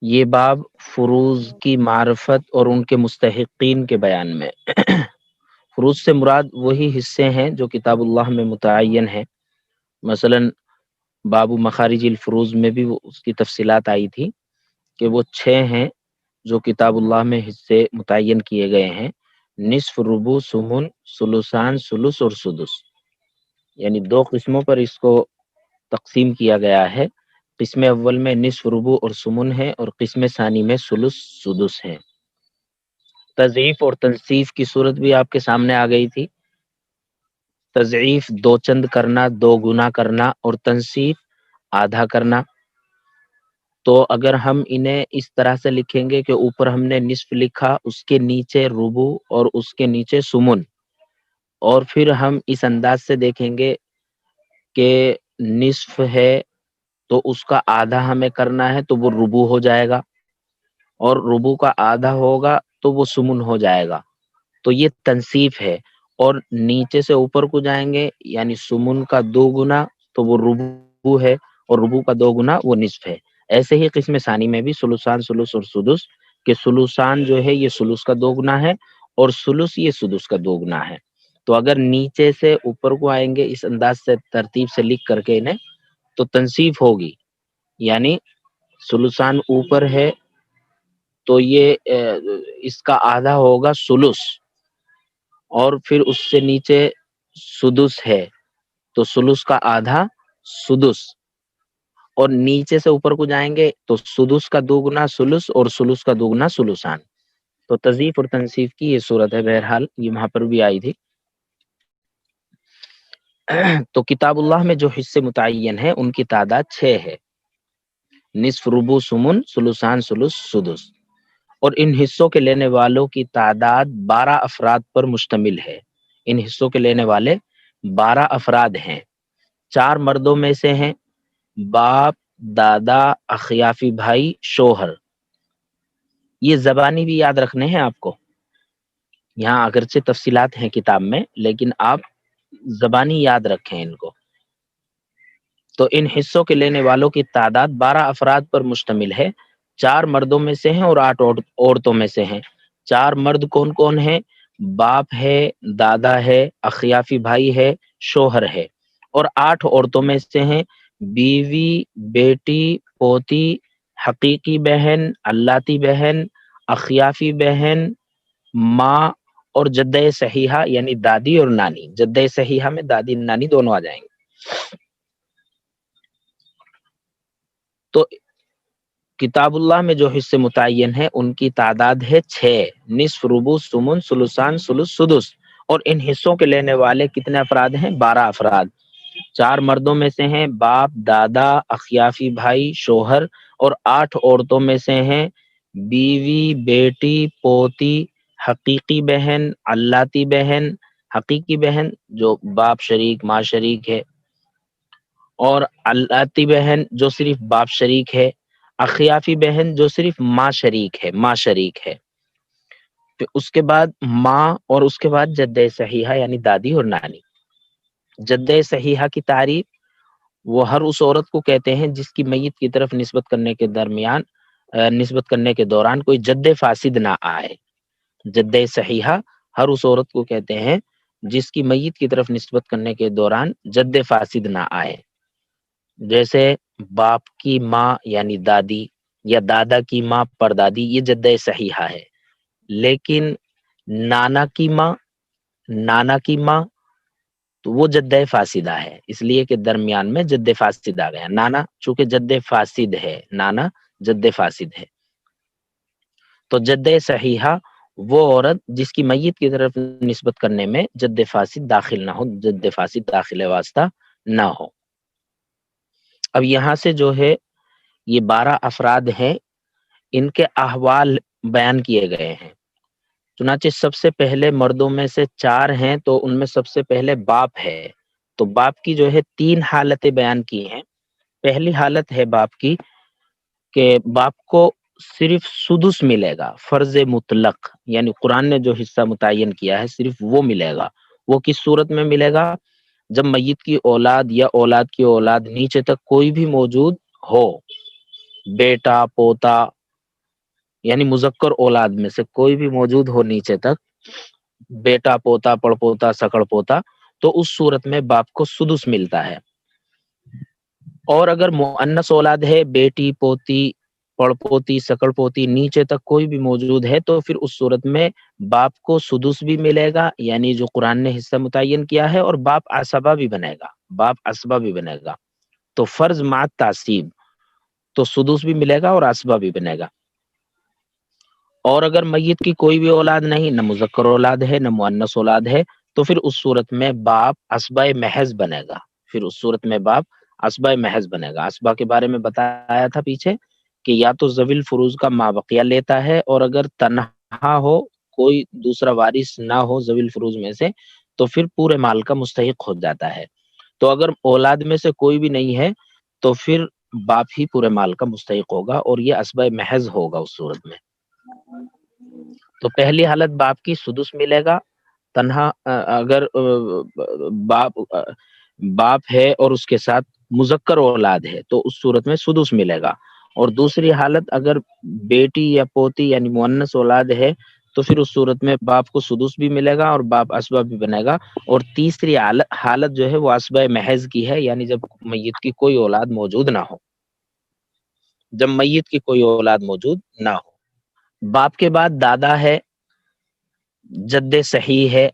یہ باب فروض کی معرفت اور ان کے مستحقین کے بیان میں فروض سے مراد وہی حصے ہیں جو کتاب اللہ میں متعین ہیں۔ مثلا باب مخارج الفروض میں بھی اس کی تفصیلات آئی تھی کہ وہ 6 ہیں جو کتاب اللہ میں حصے متعین کیے گئے ہیں: نصف، ربع، ثمن، ثلثان، ثلث اور سدس۔ یعنی 2 قسموں پر اس کو تقسیم کیا گیا ہے۔ قسم اول میں نصف، ربع اور ثمن ہے، اور قسم ثانی میں ثلث، سدس ہیں۔ تضعیف اور تنصیف کی صورت بھی آپ کے سامنے آ گئی تھی۔ تضعیف 2 چند کرنا، 2 گنا کرنا، اور تنصیف آدھا کرنا۔ تو اگر ہم انہیں اس طرح سے لکھیں گے کہ اوپر ہم نے نصف لکھا، اس کے نیچے ربع اور اس کے نیچے ثمن، اور پھر ہم اس انداز سے دیکھیں گے کہ نصف ہے تو اس کا آدھا ہمیں کرنا ہے تو وہ ربع ہو جائے گا، اور ربع کا آدھا ہوگا تو وہ ثمن ہو جائے گا۔ تو یہ تنصیف ہے۔ اور نیچے سے اوپر کو جائیں گے، یعنی ثمن کا 2 گنا تو وہ ربع ہے، اور ربع کا 2 گنا وہ نصف ہے۔ ایسے ہی قسم ثانی میں بھی ثلثان، ثلث اور سدس، کہ ثلثان جو ہے یہ ثلث کا 2 گنا ہے، اور ثلث یہ سدس کا 2 گنا ہے۔ تو اگر نیچے سے اوپر کو آئیں گے اس انداز سے ترتیب سے لکھ کر کے انہیں، تو تنصیف ہوگی، یعنی ثلثان اوپر ہے تو یہ اس کا آدھا ہوگا ثلث، اور پھر اس سے نیچے سدس ہے تو ثلث کا آدھا سدس، اور نیچے سے اوپر کو جائیں گے تو سدس کا 2 گنا ثلث اور ثلث کا 2 گنا ثلثان۔ تو تضعیف اور تنصیف کی یہ صورت ہے۔ بہرحال یہ وہاں پر بھی آئی تھی۔ تو کتاب اللہ میں جو حصے متعین ہیں ان کی تعداد 6 ہے: نصف، ربع، ثمن، ثلثان، ثلث، سدس۔ اور ان حصوں کے لینے والوں کی تعداد 12 افراد پر مشتمل ہے۔ ان حصوں کے لینے والے 12 افراد ہیں۔ 4 مردوں میں سے ہیں: باپ، دادا، اخیافی بھائی، شوہر۔ یہ زبانی بھی یاد رکھنے ہیں آپ کو، یہاں اگرچہ تفصیلات ہیں کتاب میں لیکن آپ زبانی یاد رکھیں ان کو۔ تو ان حصوں کے لینے والوں کی تعداد 12 افراد پر مشتمل ہے۔ 4 مردوں میں سے ہیں اور 8 عورتوں میں سے ہیں۔ 4 مرد کون کون ہیں؟ باپ ہے، دادا ہے، اخیافی بھائی ہے، شوہر ہے۔ اور 8 عورتوں میں سے ہیں: بیوی، بیٹی، پوتی، حقیقی بہن، اللاتی بہن، اخیافی بہن، ماں، اور جدہ صحیحہ یعنی دادی اور نانی۔ جدہ صحیحہ میں دادی نانی دونوں آ جائیں گے۔ تو کتاب اللہ میں جو حصے متعین ہیں ان کی تعداد ہے 6: نصف، ربع، ثمن، ثلثان، ثلث، سدس۔ اور ان حصوں کے لینے والے کتنے افراد ہیں؟ 12 افراد۔ 4 مردوں میں سے ہیں: باپ، دادا، اخیافی بھائی، شوہر۔ اور 8 عورتوں میں سے ہیں: بیوی، بیٹی، پوتی، حقیقی بہن، اللاتی بہن۔ حقیقی بہن جو باپ شریک، ماں شریک ہے، اور اللاتی بہن جو صرف باپ شریک ہے، اخیافی بہن جو صرف ماں شریک ہے، ماں شریک ہے۔ پھر اس کے بعد ماں، اور اس کے بعد جدہ صحیحہ یعنی دادی اور نانی۔ جدہ صحیحہ کی تعریف وہ ہر اس عورت کو کہتے ہیں جس کی میت کی طرف نسبت کرنے کے دوران کوئی جد فاسد نہ آئے۔ جدہ صحیحہ ہر اس عورت کو کہتے ہیں جس کی میت کی طرف نسبت کرنے کے دوران جد فاسد نہ آئے، جیسے باپ کی ماں یعنی دادی، یا دادا کی ماں پردادی، یہ جدہ صحیحہ ہے۔ لیکن نانا کی ماں تو وہ جدہ فاسدہ ہے، اس لیے کہ درمیان میں جد فاسد آ گیا۔ نانا چونکہ جد فاسد ہے، نانا جد فاسد ہے۔ تو جدہ صحیحہ وہ عورت جس کی میت کی طرف نسبت کرنے میں جد فاسد داخل نہ ہو، جد فاسد داخل واسطہ نہ ہو۔ اب یہاں سے جو ہے یہ 12 افراد ہیں، ان کے احوال بیان کیے گئے ہیں۔ چنانچہ سب سے پہلے مردوں میں سے 4 ہیں، تو ان میں سب سے پہلے باپ ہے۔ تو باپ کی جو ہے 3 حالتیں بیان کی ہیں۔ پہلی حالت ہے باپ کی کہ باپ کو صرف سدس ملے گا، فرض مطلق، یعنی قرآن نے جو حصہ متعین کیا ہے صرف وہ ملے گا۔ وہ کس صورت میں ملے گا؟ جب میت کی اولاد یا اولاد کی اولاد نیچے تک کوئی بھی موجود ہو، بیٹا، پوتا، یعنی مذکر اولاد میں سے کوئی بھی موجود ہو نیچے تک، بیٹا، پوتا، پڑ پوتا، سکڑ پوتا، تو اس صورت میں باپ کو سدس ملتا ہے۔ اور اگر مؤنث اولاد ہے، بیٹی، پوتی، پڑ پوتی، سکڑ پوتی، نیچے تک کوئی بھی موجود ہے، تو پھر اس صورت میں باپ کو سدس بھی ملے گا، یعنی جو قرآن نے حصہ متعین کیا ہے، اور باپ عصبہ بھی بنے گا، باپ عصبہ بھی بنے گا۔ تو فرض مع تعصیب، تو سدس بھی ملے گا اور عصبہ بھی بنے گا۔ اور اگر میت کی کوئی بھی اولاد نہیں، نہ مذکر اولاد ہے نہ مؤنث اولاد ہے، تو پھر اس صورت میں باپ عصبہ محض بنے گا، پھر اس صورت میں باپ عصبہ محض بنے گا۔ عصبہ کے بارے میں بتایا تھا پیچھے کہ یا تو ذوی الفروض کا مابقیہ لیتا ہے، اور اگر تنہا ہو، کوئی دوسرا وارث نہ ہو ذوی الفروض میں سے، تو پھر پورے مال کا مستحق ہو جاتا ہے۔ تو اگر اولاد میں سے کوئی بھی نہیں ہے تو پھر باپ ہی پورے مال کا مستحق ہوگا، اور یہ عصبہ محض ہوگا اس صورت میں۔ تو پہلی حالت باپ کی سدس ملے گا، تنہا اگر باپ ہے اور اس کے ساتھ مذکر اولاد ہے تو اس صورت میں سدس ملے گا۔ اور دوسری حالت اگر بیٹی یا پوتی یعنی مؤنث اولاد ہے تو پھر اس صورت میں باپ کو سدس بھی ملے گا اور باپ عصبہ بھی بنے گا۔ اور تیسری حالت جو ہے وہ عصبہ محض کی ہے، یعنی جب میت کی کوئی اولاد موجود نہ ہو، جب میت کی کوئی اولاد موجود نہ ہو۔ باپ کے بعد دادا ہے، جد صحیح ہے۔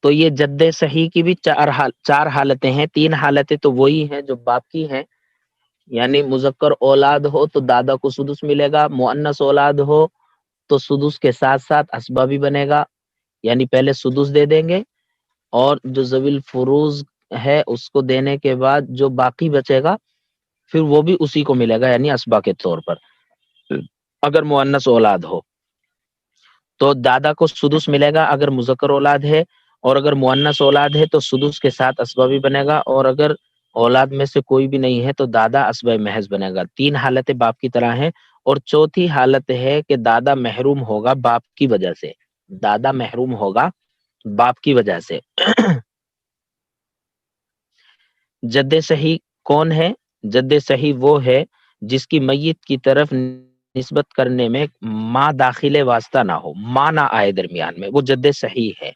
تو یہ جد صحیح کی بھی چار حالتیں ہیں، تین حالتیں تو وہی ہیں جو باپ کی ہیں، یعنی مذکر اولاد ہو تو دادا کو سدس ملے گا، مؤنث اولاد ہو تو سدس کے ساتھ ساتھ عصبہ بھی بنے گا، یعنی پہلے سدس دے دیں گے، اور جو ذوی الفروض ہے اس کو دینے کے بعد جو باقی بچے گا پھر وہ بھی اسی کو ملے گا، یعنی عصبہ کے طور پر اگر مؤنث اولاد ہو۔ تو دادا کو سدس ملے گا اگر مذکر اولاد ہے، اور اگر مؤنث اولاد ہے تو سدس کے ساتھ عصبہ بھی بنے گا، اور اگر اولاد میں سے کوئی بھی نہیں ہے تو دادا عصبہ محض بنے گا۔ تین حالتیں باپ کی طرح ہیں، اور چوتھی حالت ہے کہ دادا محروم ہوگا باپ کی وجہ سے، دادا محروم ہوگا باپ کی وجہ سے۔ جد صحیح کون ہے؟ جد صحیح وہ ہے جس کی میت کی طرف نسبت کرنے میں ماں داخل واسطہ نہ ہو، ماں نہ آئے درمیان میں، وہ جد صحیح ہے۔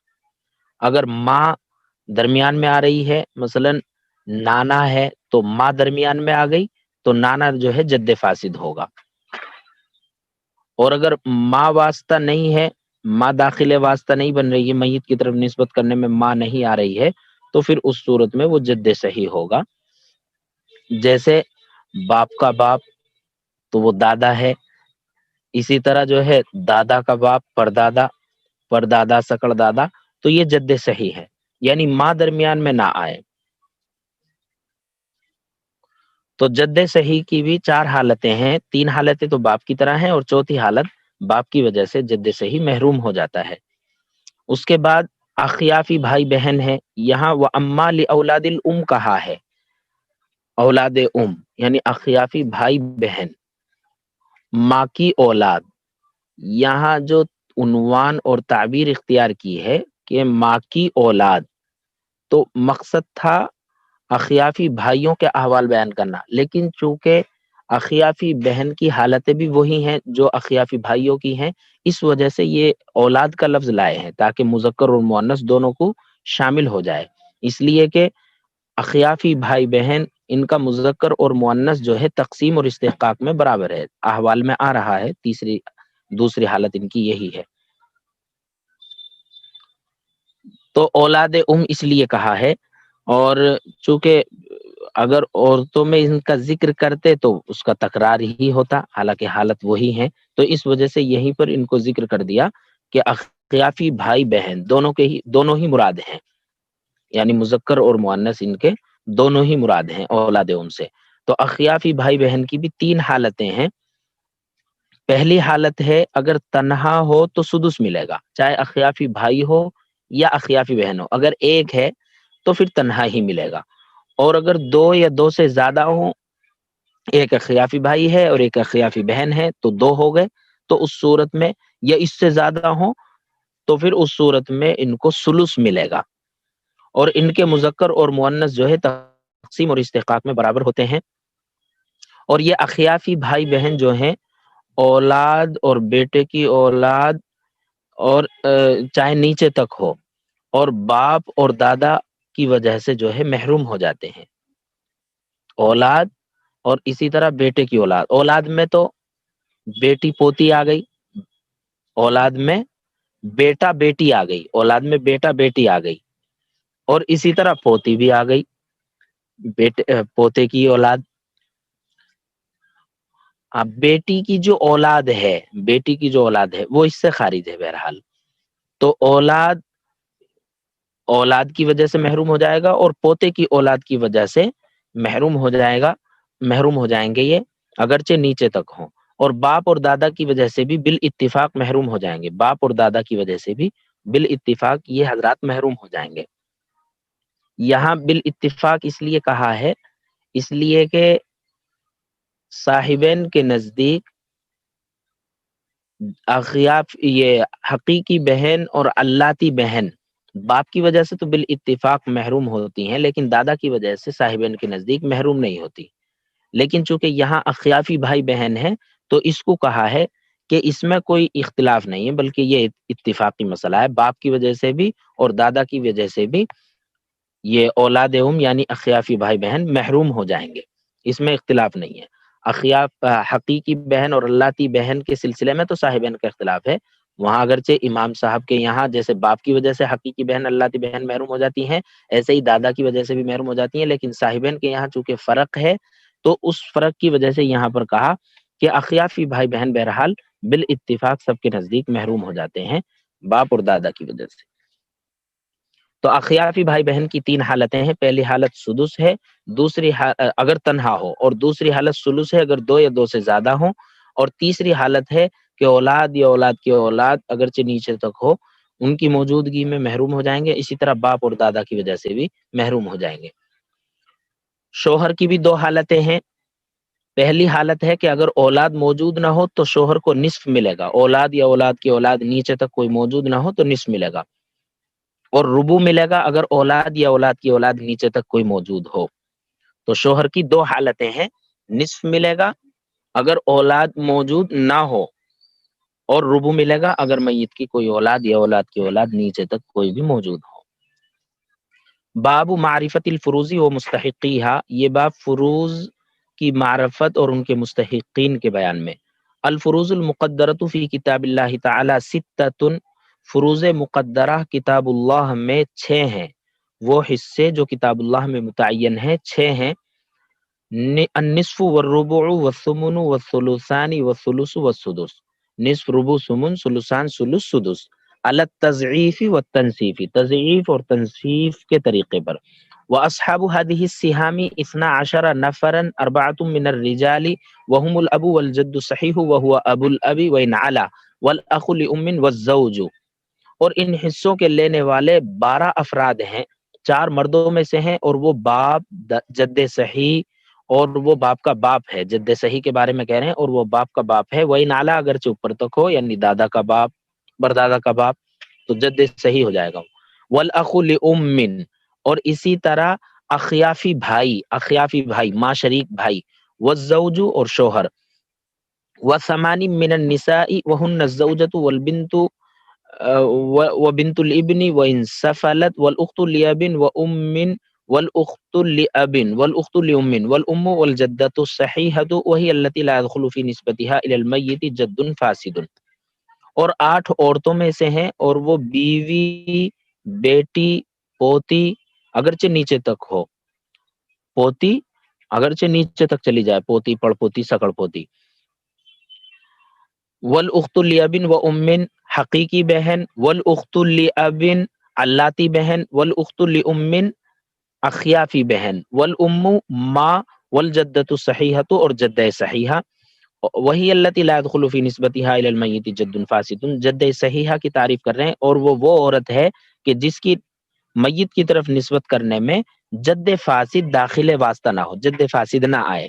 اگر ماں درمیان میں آ رہی ہے، مثلا نانا ہے تو ماں درمیان میں آ گئی تو نانا جو ہے جد فاسد ہوگا۔ اور اگر ماں واسطہ نہیں ہے، ماں داخل واسطہ نہیں بن رہی ہے، میت کی طرف نسبت کرنے میں ماں نہیں آ رہی ہے، تو پھر اس صورت میں وہ جد صحیح ہوگا۔ جیسے باپ کا باپ تو وہ دادا ہے، اسی طرح جو ہے دادا کا باپ پردادا، پردادا سکڑ دادا، تو یہ جد صحیح ہے، یعنی ماں درمیان میں نہ آئے۔ تو جد صحیح کی بھی چار حالتیں ہیں، تین حالتیں تو باپ کی طرح ہیں، اور چوتھی حالت باپ کی وجہ سے جد صحیح محروم ہو جاتا ہے۔ اس کے بعد اخیافی بھائی بہن ہے، یہاں وہ اما لاولاد الام کہا ہے، اولاد ام یعنی اخیافی بھائی بہن، ماں کی اولاد، یہاں جو عنوان اور تعبیر اختیار کی ہے کہ ماں کی اولاد، تو مقصد تھا اخیافی بھائیوں کے احوال بیان کرنا، لیکن چونکہ اخیافی بہن کی حالتیں بھی وہی ہیں جو اخیافی بھائیوں کی ہیں، اس وجہ سے یہ اولاد کا لفظ لائے ہیں تاکہ مذکر اور مؤنث دونوں کو شامل ہو جائے، اس لیے کہ اخیافی بھائی بہن ان کا مذکر اور مؤنث جو ہے تقسیم اور استحقاق میں برابر ہے، احوال میں آ رہا ہے، دوسری حالت ان کی یہی ہے۔ تو اولاد ام اس لیے کہا ہے، اور چونکہ اگر عورتوں میں ان کا ذکر کرتے تو اس کا تکرار ہی ہوتا، حالانکہ حالت وہی ہے، تو اس وجہ سے یہیں پر ان کو ذکر کر دیا کہ اخیافی بھائی بہن دونوں ہی مراد ہیں، یعنی مذکر اور مؤنث ان کے دونوں ہی مراد ہیں اولاد ام سے۔ تو اخیافی بھائی بہن کی بھی تین حالتیں ہیں۔ پہلی حالت ہے اگر تنہا ہو تو سدس ملے گا، چاہے اخیافی بھائی ہو یا اخیافی بہن ہو، اگر ایک ہے تو پھر تنہا ہی ملے گا، اور اگر دو یا دو سے زیادہ ہوں، ایک اخیافی بھائی ہے اور ایک اخیافی بہن ہے تو دو ہو گئے، تو اس صورت میں یا اس سے زیادہ ہوں تو پھر اس صورت میں ان کو سلس ملے گا، اور ان کے مذکر اور مؤنث جو ہے تقسیم اور استحقاق میں برابر ہوتے ہیں۔ اور یہ اخیافی بھائی بہن جو ہیں، اولاد اور بیٹے کی اولاد اور چاہے نیچے تک ہو، اور باپ اور دادا کی وجہ سے جو ہے محروم ہو جاتے ہیں، اولاد اور اسی طرح بیٹے کی اولاد، اولاد میں تو بیٹی پوتی آ گئی، اولاد میں بیٹا بیٹی آ گئی، اولاد میں بیٹا بیٹی آ گئی، اور اسی طرح پوتی بھی آ گئی، بیٹے پوتے کی اولاد۔ اب بیٹی کی جو اولاد ہے، بیٹی کی جو اولاد ہے وہ اس سے خارج ہے بہرحال، تو اولاد کی وجہ سے محروم ہو جائے گا، اور پوتے کی اولاد کی وجہ سے محروم ہو جائے گا، محروم ہو جائیں گے یہ، اگرچہ نیچے تک ہوں، اور باپ اور دادا کی وجہ سے بھی بالاتفاق محروم ہو جائیں گے، باپ اور دادا کی وجہ سے بھی بالاتفاق یہ حضرات محروم ہو جائیں گے۔ یہاں بالاتفاق اس لیے کہا ہے، اس لیے کہ صاحبین کے نزدیک اغیاف یہ حقیقی بہن اور اللاتی بہن باپ کی وجہ سے تو بالاتفاق محروم ہوتی ہیں، لیکن دادا کی وجہ سے صاحبین کے نزدیک محروم نہیں ہوتی۔ لیکن چونکہ یہاں اخیافی بھائی بہن ہیں تو اس کو کہا ہے کہ اس میں کوئی اختلاف نہیں ہے، بلکہ یہ اتفاقی مسئلہ ہے، باپ کی وجہ سے بھی اور دادا کی وجہ سے بھی یہ اولاد یعنی اخیافی بھائی بہن محروم ہو جائیں گے، اس میں اختلاف نہیں ہے۔ اخیاف حقیقی بہن اور اللاتی بہن کے سلسلے میں تو صاحبین کا اختلاف ہے، وہاں اگرچہ امام صاحب کے یہاں جیسے باپ کی وجہ سے حقیقی بہن اللاتی بہن محروم ہو جاتی ہیں، ایسے ہی دادا کی وجہ سے بھی محروم ہو جاتی ہیں، لیکن صاحبین کے یہاں چونکہ فرق ہے تو اس فرق کی وجہ سے یہاں پر کہا کہ اخیافی بھائی بہن بہرحال بالاتفاق سب کے نزدیک محروم ہو جاتے ہیں باپ اور دادا کی وجہ سے۔ تو اخیافی بھائی بہن کی تین حالتیں ہیں، پہلی حالت سدس ہے، دوسری اگر تنہا ہو، اور دوسری حالت سلس ہے اگر دو یا دو سے زیادہ ہوں، اور تیسری حالت ہے کہ اولاد یا اولاد کی اولاد اگرچہ نیچے تک ہو ان کی موجودگی میں محروم ہو جائیں گے، اسی طرح باپ اور دادا کی وجہ سے بھی محروم ہو جائیں گے۔ شوہر کی بھی دو حالتیں ہیں، پہلی حالت ہے کہ اگر اولاد موجود نہ ہو تو شوہر کو نصف ملے گا، اولاد یا اولاد کی اولاد نیچے تک کوئی موجود نہ ہو تو نصف ملے گا، اور ربو ملے گا اگر اولاد یا اولاد کی اولاد نیچے تک کوئی موجود ہو۔ تو شوہر کی دو حالتیں ہیں، نصف ملے گا اگر اولاد موجود نہ ہو، اور ربو ملے گا اگر میت کی کوئی اولاد یا اولاد کی اولاد نیچے تک کوئی بھی موجود ہو۔ باب معرفت الفروزی و مستحقیہا، یہ باب فروز کی معرفت اور ان کے مستحقین کے بیان میں۔ الفروز المقدرۃ فی کتاب اللہ تعالی ستۃ، فروز مقدرہ کتاب اللہ میں 6 ہیں، وہ حصے جو کتاب اللہ میں متعین ہیں 6 ہیں۔ النصف والربع والثمن والثلثان والثلث والسدس، نصف ربع ثمن ثلثان ثلث سدس، علی التضعیف والتنصیف، تضعیف اور تنصیف کے طریقے پر۔ واصحاب هذه السهام 12 نفرا 4 من الرجال وهم الاب والجد الصحيح وهو ابو الاب وان علا والاخ لام والزوج، اور ان حصوں کے لینے والے 12 افراد ہیں، 4 مردوں میں سے ہیں اور وہ باپ جد صحیح اور وہ باپ کا باپ ہے، جد صحیح کے بارے میں کہہ رہے ہیں، اور وہ باپ کا باپ ہے، وہی نالا اگرچہ اوپر تک ہو، یعنی دادا کا باپ بردادا کا باپ تو جد صحیح ہو جائے گا۔ والاخ لام، اور اسی طرح اخیافی بھائی ماں شریک بھائی، والزوج اور شوہر، وثمان من النساء وهن الزوجة والبنت وبنت الابن وان سفلت والاخت لاب وام والاخت لاب والاخت لام والام والجدة الصحيحة وهي التي لا يدخل في نسبتها الى الميت جد فاسد، اور 8 عورتوں میں سے ہیں اور وہ بیوی، بیٹی، پوتی اگرچہ نیچے تک ہو، پوتی اگرچہ نیچے تک چلی جائے، پوتی پڑ پوتی سکڑ پوتی، والاخت لاب وام حقیقی بہن، والاخت لاب اللاتی بہن، والاخت لام اخیافی بہن، والام ماں، والجدۃ الصحیحۃ اور جدہ صحیحہ، وہی التی لا يدخل فی نسبتها الى المیت جد فاسد، جد صحیحہ کی تعریف کر رہے ہیں، اور وہ عورت ہے کہ جس کی میت کی طرف نسبت کرنے میں جد فاسد داخل واسطہ نہ ہو، جد فاسد نہ آئے۔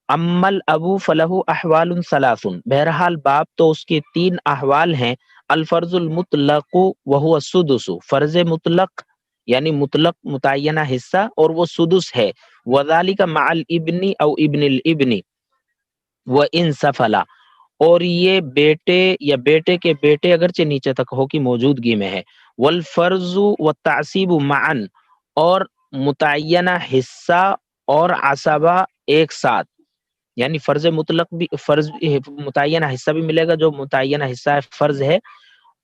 اما الابو فلہ احوال ثلاث، بہرحال باپ تو اس کے 3 احوال ہیں، الفرض المطلق وهو السدس، فرض مطلق یعنی مطلق متعینہ حصہ، اور وہ سدس ہے. وذالک مع الابن او ابن الابن وان سفلا، اور یہ بیٹے یا بیٹے کے بیٹے اگرچہ نیچے تک ہو کی موجودگی میں ہے. والفرض والتعصیب معا، اور متعینہ حصہ اور عصبہ ایک ساتھ، یعنی فرض مطلق بھی، فرض متعینہ حصہ بھی ملے گا جو متعینہ حصہ ہے فرض ہے،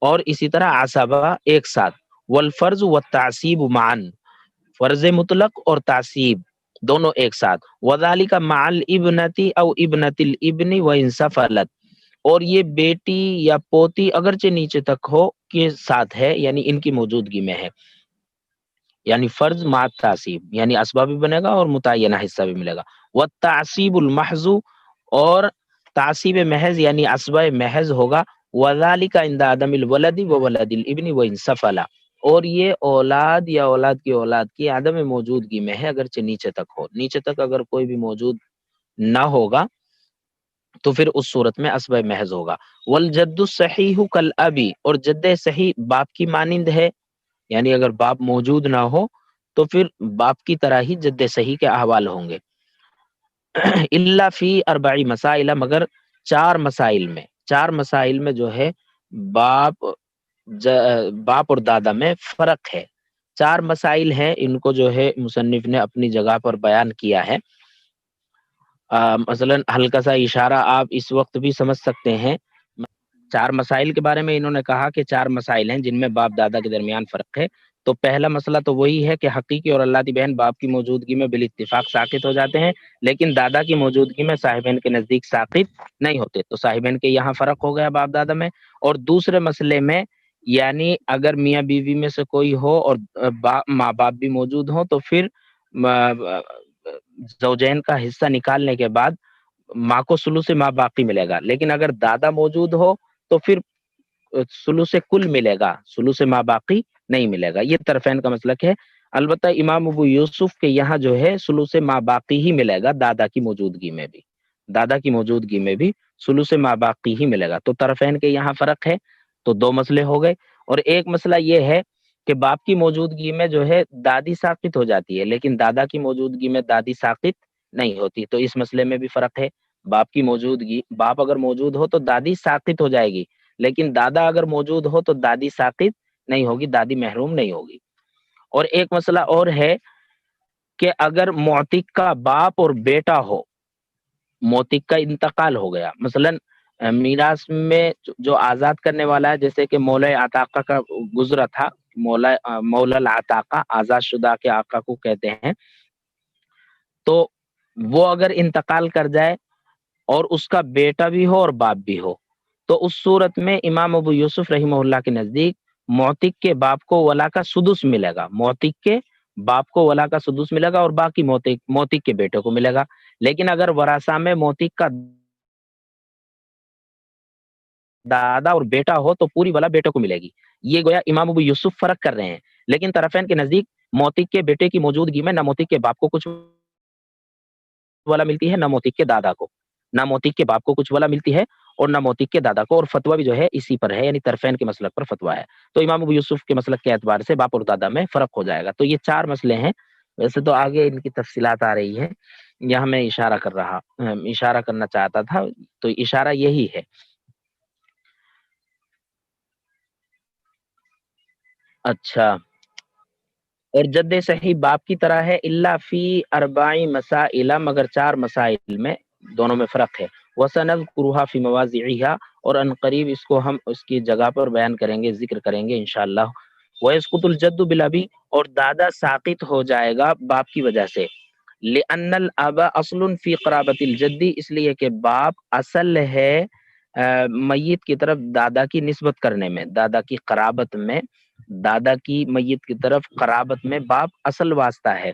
اور اسی طرح عصبہ ایک ساتھ. والفرض والتعصیب معا، فرض مطلق اور تعصیب دونوں ایک ساتھ. وذالک مع الابنتی او ابنت الابن وان سفلت، اور یہ بیٹی یا پوتی اگرچہ نیچے تک ہو کے ساتھ ہے، یعنی ان کی موجودگی میں ہے. یعنی فرض مع تعصیب، یعنی اسباب بھی بنے گا اور متعینہ حصہ بھی ملے گا. والتعصیب المحض، اور تعصیب محض یعنی اسباب محض ہوگا. وذالک عند عدم الولد وولد الابن وان سفلا، اور یہ اولاد یا اولاد کی اولاد کی عدم موجودگی میں ہے اگرچہ نیچے تک ہو. نیچے تک اگر کوئی بھی موجود نہ ہوگا تو پھر اس صورت میں اسباب محض ہوگا. والجد الصحیح کالابی، اور جد صحیح باپ کی مانند ہے، یعنی اگر باپ موجود نہ ہو تو پھر باپ کی طرح ہی جد صحیح کے احوال ہوں گے. الا فی اربع مسائل، مگر چار مسائل میں، چار مسائل میں جو ہے باپ باپ اور دادا میں فرق ہے. چار مسائل ہیں، ان کو جو ہے مصنف نے اپنی جگہ پر بیان کیا ہے. مثلا ہلکا سا اشارہ آپ اس وقت بھی سمجھ سکتے ہیں. چار مسائل کے بارے میں انہوں نے کہا کہ چار مسائل ہیں جن میں باپ دادا کے درمیان فرق ہے. تو پہلا مسئلہ تو وہی ہے کہ حقیقی اور اللہ کی بہن باپ کی موجودگی میں بالاتفاق ساقط ہو جاتے ہیں، لیکن دادا کی موجودگی میں صاحبین کے نزدیک ساقط نہیں ہوتے. تو صاحبین کے یہاں فرق ہو گیا باپ دادا میں. اور دوسرے مسئلے میں، یعنی اگر میاں بیوی میں سے کوئی ہو اور ماں باپ بھی موجود ہوں تو پھر زوجین کا حصہ نکالنے کے بعد ماں کو ثلث ماں باقی ملے گا. لیکن اگر دادا موجود ہو تو پھر ثلث کل ملے گا، ثلث ماں باقی نہیں ملے گا. یہ طرفین کا مسلک ہے. البتہ امام ابو یوسف کے یہاں جو ہے ثلث ماں باقی ہی ملے گا، دادا کی موجودگی میں بھی، دادا کی موجودگی میں بھی ثلث ماں باقی ہی ملے گا. تو طرفین کے یہاں فرق ہے. تو دو مسئلے ہو گئے. اور ایک مسئلہ یہ ہے کہ باپ کی موجودگی میں جو ہے دادی ساقط ہو جاتی ہے، لیکن دادا کی موجودگی میں دادی ساقط نہیں ہوتی. تو اس مسئلے میں بھی فرق ہے. باپ کی موجودگی، باپ اگر موجود ہو تو دادی ساقط ہو جائے گی، لیکن دادا اگر موجود ہو تو دادی ساقط نہیں ہوگی، دادی محروم نہیں ہوگی. اور ایک مسئلہ اور ہے کہ اگر معتق کا باپ اور بیٹا ہو، معتق کا انتقال ہو گیا، مثلا میراث میں جو آزاد کرنے والا ہے، جیسے کہ مولا عتاقہ کا گزرا تھا، مولا العتاقہ آزاد شدہ کے آقا کو کہتے ہیں. تو وہ اگر انتقال کر جائے اور اس کا بیٹا بھی ہو اور باپ بھی ہو، تو اس صورت میں امام ابو یوسف رحمہ اللہ کے نزدیک معتق کے باپ کو ولا کا سدس ملے گا، معتق کے باپ کو ولا کا سدس ملے گا، اور باقی معتق کے بیٹے کو ملے گا. لیکن اگر ورثہ میں معتق کا دادا اور بیٹا ہو تو پوری ولا بیٹے کو ملے گی. یہ گویا امام ابو یوسف فرق کر رہے ہیں. لیکن طرفین کے نزدیک معتق کے بیٹے کی موجودگی میں نہ معتق کے باپ کو کچھ ولا ملتی ہے، نہ معتق کے دادا کو، نہ معتق کے باپ کو کچھ ولا ملتی ہے اور نہ معتق کے دادا کو. اور فتویٰ بھی جو ہے اسی پر ہے، یعنی طرفین کے مسلک پر فتویٰ ہے. تو امام ابو یوسف کے مسلک کے اعتبار سے باپ اور دادا میں فرق ہو جائے گا. تو یہ چار مسئلے ہیں. ویسے تو آگے ان کی تفصیلات آ رہی ہیں، یہاں میں اشارہ کرنا چاہتا تھا. تو اشارہ یہی ہے. اچھا، اور جد صحیح باپ کی طرح ہے، الا فی اربع مسائل، مگر چار مسائل میں، دونوں میں فرق ہے. وسنذکرها فی مواضعها، اور ان قریب اس کو ہم اس کی جگہ پر بیان کریں گے، ذکر کریں گے انشاءاللہ. ويسقط الجد بالابی، اور دادا ساقط ہو جائے گا باپ کی وجہ سے. لأن الاب اصل فی قرابت الجد، اس لیے کہ باپ اصل ہے میت کی طرف دادا کی نسبت کرنے میں، دادا کی قرابت میں، دادا کی میت کی طرف قرابت میں باپ اصل واسطہ ہے.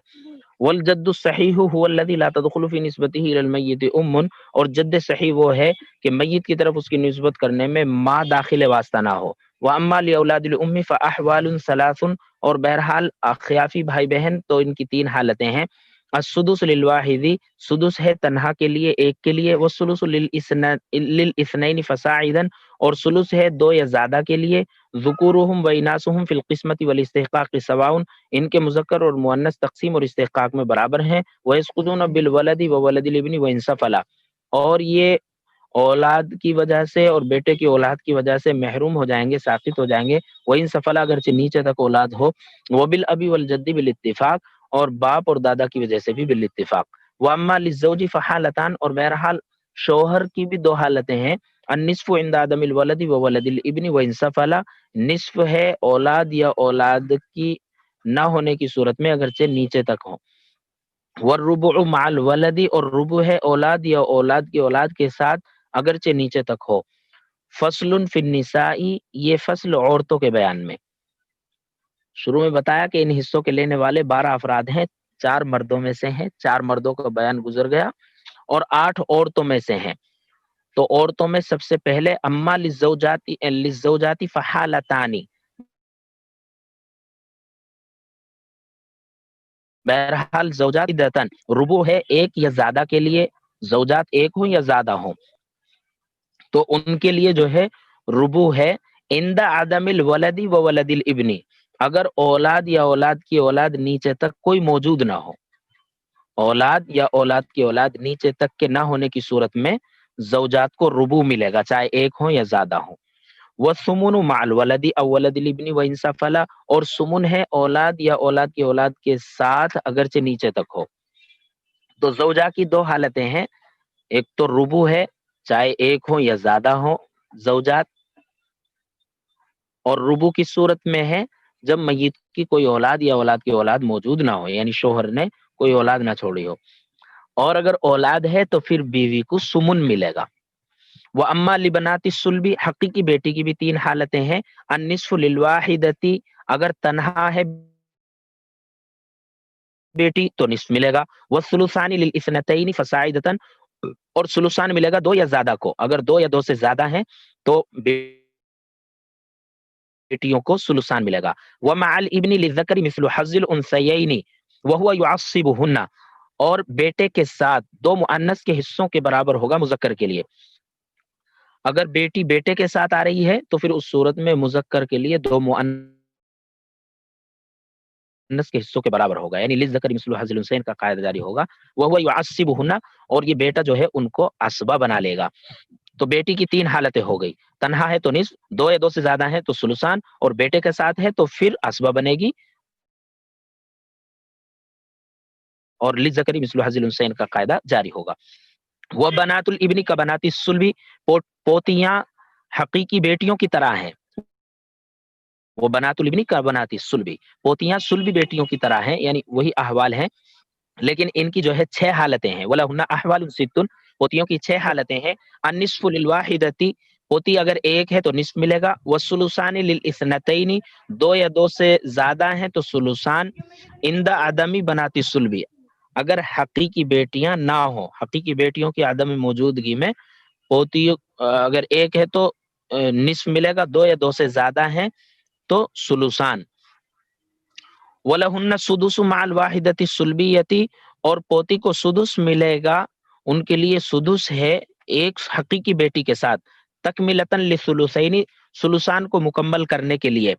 والجد الصحیح هو الذي لا تدخل في نسبته الى المیت ام، اور جد صحیح وہ ہے کہ میت کی طرف اس کی نسبت کرنے میں ماں داخل واسطہ نہ ہو. واما لاولاد الام فاحوال ثلاث، اور بہرحال خیافی بھائی بہن تو ان کی تین حالتیں ہیں. السدس للواحدی، سدس ہے تنہا کے لیے، ایک کے لیے، والثلث للاثنین فصاعدا، اور ثلث ہے دو یا زیادہ کے لیے، ذکورہم و اناسہم فی القسمۃ والاستحقاق سواء، ان کے مذکر اور مؤنث تقسیم اور استحقاق میں برابر ہیں، ویسقطون بالولد وولد الابن وان سفلا، اور یہ اولاد کی وجہ سے اور بیٹے کی اولاد کی وجہ سے محروم ہو جائیں گے، ساقط ہو جائیں گے، وان سفلا، اگرچہ نیچے تک اولاد ہو، وبالابی والجد بالاتفاق، اور باپ اور دادا کی وجہ سے بھی بالاتفاق، واما للزوج فحالتان، اور بہرحال شوہر کی بھی دو حالتیں ہیں، النصف عند عدم الولد وولد الابن وان سفلا، نصف ہے اولاد یا اولاد کی نہ ہونے کی صورت میں اگرچہ نیچے تک ہو، والربع مع الولد، اور ربع ہے اولاد یا اولاد کی اولاد کے ساتھ اگرچہ نیچے تک ہو، فصل فی النساء، یہ فصل عورتوں کے بیان میں، شروع میں بتایا کہ ان حصوں کے لینے والے 12 افراد ہیں، 4 مردوں میں سے ہیں، 4 مردوں کا بیان گزر گیا، اور 8 عورتوں میں سے ہیں، تو عورتوں میں سب سے پہلے اما للزوجات فحالتانی، بہرحال زوجات دتن ربو ہے ایک یا زیادہ کے لیے، زوجات ایک ہوں یا زیادہ ہوں، تو ان کے لیے جو ہے ربو ہے، عند عدم الولد و ولد الابن، اگر اولاد یا اولاد کی اولاد نیچے تک کوئی موجود نہ ہو، اولاد یا اولاد کی اولاد نیچے تک کے نہ ہونے کی صورت میں زوجات کو ربو ملے گا، چاہے ایک ہوں یا زیادہ ہوں، والثمن مع الولد او ولد الابن وان سفلا، اور سمن ہے اولاد یا اولاد کی اولاد کے ساتھ اگرچہ نیچے تک ہو، تو زوجہ کی دو حالتیں ہیں، ایک تو ربو ہے چاہے ایک ہو یا زیادہ ہو زوجات، اور ربو کی صورت میں ہے جب میت کی کوئی اولاد یا اولاد کی اولاد موجود نہ ہو، یعنی شوہر نے کوئی اولاد نہ چھوڑی ہو، اور اگر اولاد ہے تو پھر بیوی کو سمن ملے گا، وہ اما لبنات السلبی، حقیقی بیٹی کی بھی 3 حالتیں ہیں، النصف للواحدتی، اگر تنہا ہے بیٹی تو نصف ملے گا، والثلثان للاثنتین فصاعدۃ، اور ثلثان ملے گا 2 یا زیادہ کو، اگر 2 یا 2 سے زیادہ ہیں تو بیٹیوں کو ثلثان ملے گا، ومع الابن للذکر مثل حظ الانثیین وهو يعصبهن، اور بیٹے کے ساتھ 2 مؤنث کے حصوں کے برابر ہوگا مذکر کے لیے، اگر بیٹی بیٹے کے ساتھ آ رہی ہے تو پھر اس صورت میں مذکر کے لیے 2 مؤنث کے حصوں کے برابر ہوگا، یعنی للذکر مثل حظ الانثیین کا قاعدہ جاری ہوگا، وهو يعصبهن، اور یہ بیٹا جو ہے ان کو عصبہ بنا لے گا، تو بیٹی کی 3 حالتیں ہو گئی، تنہا ہے تو نصف، 2 یا 2 سے زیادہ ہیں تو ثلثان، اور بیٹے کے ساتھ ہے تو پھر عصبہ بنے گی، اور للذکر مثل حظ الانثیین کا قاعدہ جاری ہوگا، وہ بنات الابن کا بنات السلبی، پوتیاں حقیقی بیٹیوں کی طرح ہیں، وہ بنات الابن کا بنات السلبی، پوتیاں سلبی بیٹیوں کی طرح ہیں، یعنی وہی احوال ہیں، لیکن ان کی جو ہے 6 حالتیں ہیں، وَلَهُنَّ أَحْوَالٌ سِتٌّ، پوتیوں کی 6 حالتیں ہیں، النصف للواحدتی، پوتی اگر ایک ہے تو نصف ملے گا، والثلثان للاثنتین، 2 یا 2 سے زیادہ ہیں تو ثلثان، عند عدم بنات السلبی، اگر حقیقی بیٹیاں نہ ہوں، حقیقی بیٹیوں کی عدم موجودگی میں پوتی اگر ایک ہے تو نصف ملے گا، 2 یا 2 سے زیادہ ہیں تو ثلثان، وَلَهُنَّ السُّدُسُ مع الواحدۃ السلبیۃ، اور پوتی کو سدس ملے گا، ان کے لیے سدس ہے ایک حقیقی بیٹی کے ساتھ، تکملتاً للثلثین، ثلثان کو مکمل کرنے کے لیے،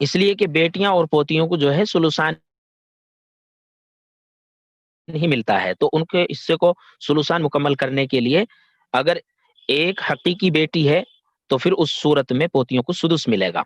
اس لیے کہ بیٹیاں اور پوتیوں کو جو ہے ثلثان نہیں ملتا ہے، تو ان کے حصے کو ثلثان مکمل کرنے کے لیے اگر ایک حقیقی بیٹی ہے تو پھر اس صورت میں پوتیوں کو سدس ملے گا،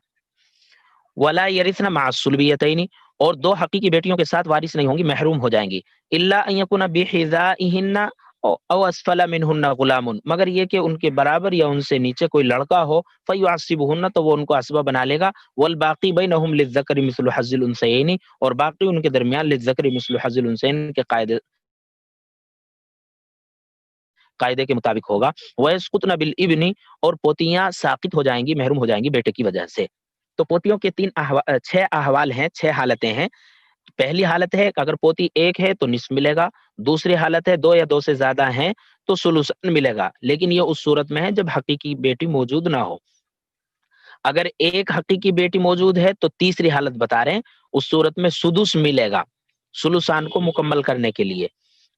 ولا یرثن مع السلبیتین، اور 2 حقیقی بیٹیوں کے ساتھ وارث نہیں ہوں گی، محروم ہو جائیں گی، الا ان یکن بحذائہن او اسفل منہن غلام، مگر یہ کہ ان کے برابر یا ان سے نیچے کوئی لڑکا ہو، فیعصبہن، تو وہ ان کو عصبہ بنا لے گا، والباقی بینہم للذکر مثل حظ الانثیین، اور باقی ان کے درمیان للذکر مثل حظ الانثیین کے قاعدے کے مطابق ہوگا، وَيَسْقُطْنَ بِالْإِبْنِ، اور پوتیاں ساقط ہو جائیں گی، محروم ہو جائیں گی بیٹے کی وجہ سے، تو پوتیوں کے 6 احوال ہیں، 6 حالتیں ہیں، پہلی حالت ہے کہ اگر پوتی ایک ہے تو نصف ملے گا، دوسری حالت ہے 2 یا 2 سے زیادہ ہیں تو ثلثان ملے گا، لیکن یہ اس صورت میں ہے جب حقیقی بیٹی موجود نہ ہو، اگر ایک حقیقی بیٹی موجود ہے تو تیسری حالت بتا رہے ہیں، اس صورت میں سدس ملے گا، سلوسان کو مکمل کرنے کے لیے،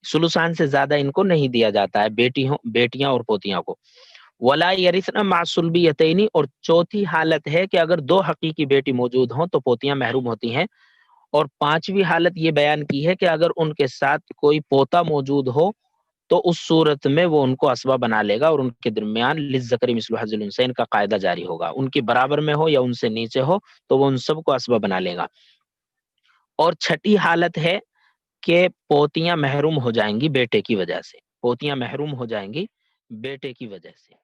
سلوسان سے زیادہ ان کو نہیں دیا جاتا ہے، بیٹیاں اور پوتیاں کو۔ ولا یرثن مع الصلبیتین، اور چوتھی حالت ہے کہ اگر دو حقیقی بیٹی موجود ہوں تو پوتیاں محروم ہوتی ہیں، اور پانچویں حالت یہ بیان کی ہے کہ اگر ان کے ساتھ کوئی پوتا موجود ہو تو اس صورت میں وہ ان کو اسبہ بنا لے گا، اور ان کے درمیان للذکر مثل حظ الانثیین کا قاعدہ جاری ہوگا، ان کے برابر میں ہو یا ان سے نیچے ہو تو وہ ان سب کو اسبہ بنا لے گا۔ اور چھٹی حالت ہے کہ پوتیاں محروم ہو جائیں گی بیٹے کی وجہ سے، پوتیاں محروم ہو جائیں گی بیٹے کی وجہ سے۔